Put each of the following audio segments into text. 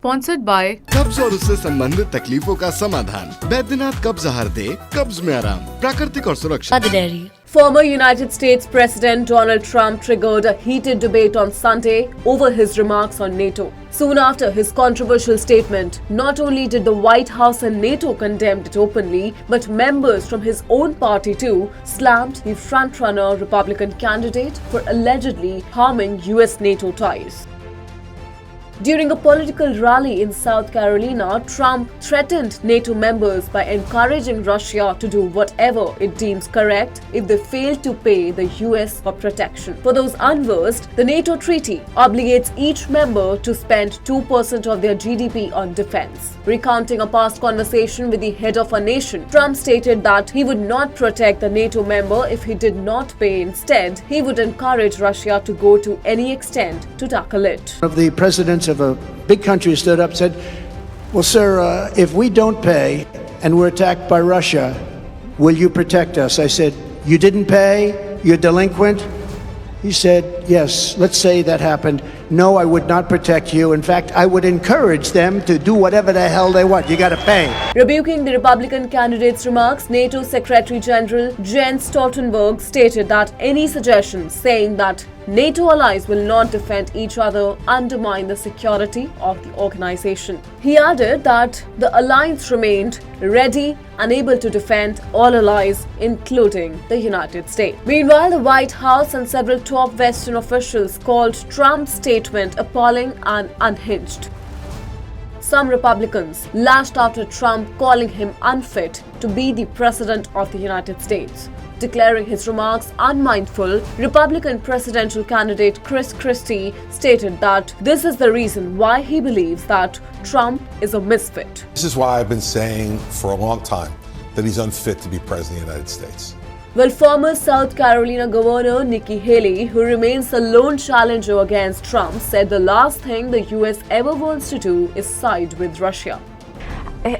Sponsored by कब्ज और उससे संबंधित तकलीफों का समाधान, बैद्यनाथ कब्ज आहार दे, कब्ज में आराम, प्राकृतिक और सुरक्षित। Former United States President Donald Trump triggered a heated debate on Sunday over his remarks on NATO. Soon after his controversial statement, not only did the White House and NATO condemn it openly, but members from his own party too slammed the frontrunner Republican candidate for allegedly harming US-NATO ties. During a political rally in South Carolina, Trump threatened NATO members by encouraging Russia to do whatever it deems correct if they fail to pay the US for protection. For those unversed, the NATO treaty obligates each member to spend 2% of their GDP on defense. Recounting a past conversation with the head of a nation, Trump stated that he would not protect the NATO member if he did not pay. Instead, he would encourage Russia to go to any extent to tackle it. Of the presidents of a big country stood up and said, well, sir, if we don't pay and we're attacked by Russia, will you protect us? I said, you didn't pay? You're delinquent? He said, yes, let's say that happened. No, I would not protect you. In fact, I would encourage them to do whatever the hell they want. You got to pay. Rebuking the Republican candidate's remarks, NATO Secretary General Jens Stoltenberg stated that any suggestions saying that NATO allies will not defend each other undermine the security of the organization. He added that the alliance remained ready and able to defend all allies, including the United States. Meanwhile, the White House and several top Western officials called Trump's statement appalling and unhinged. Some Republicans lashed out at Trump, calling him unfit to be the President of the United States. Declaring his remarks unmindful, Republican presidential candidate Chris Christie stated that this is the reason why he believes that Trump is a misfit. This is why I've been saying for a long time that he's unfit to be President of the United States. Well, former South Carolina Governor Nikki Haley, who remains the lone challenger against Trump, said the last thing the US ever wants to do is side with Russia.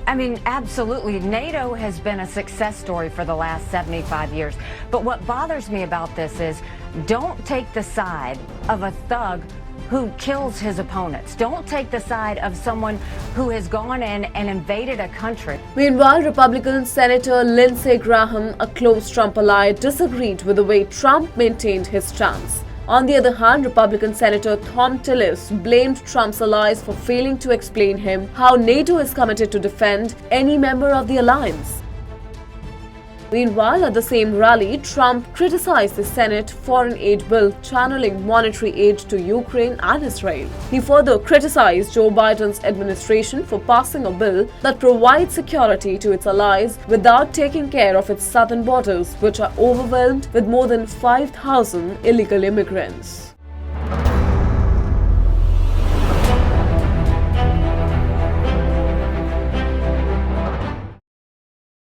I mean, absolutely. NATO has been a success story for the last 75 years. But what bothers me about this is don't take the side of a thug who kills his opponents. Don't take the side of someone who has gone in and invaded a country. Meanwhile, Republican Senator Lindsey Graham, a close Trump ally, disagreed with the way Trump maintained his stance. On the other hand, Republican Senator Thom Tillis blamed Trump's allies for failing to explain him how NATO is committed to defend any member of the alliance. Meanwhile, at the same rally, Trump criticized the Senate foreign aid bill channeling monetary aid to Ukraine and Israel. He further criticized Joe Biden's administration for passing a bill that provides security to its allies without taking care of its southern borders, which are overwhelmed with more than 5,000 illegal immigrants.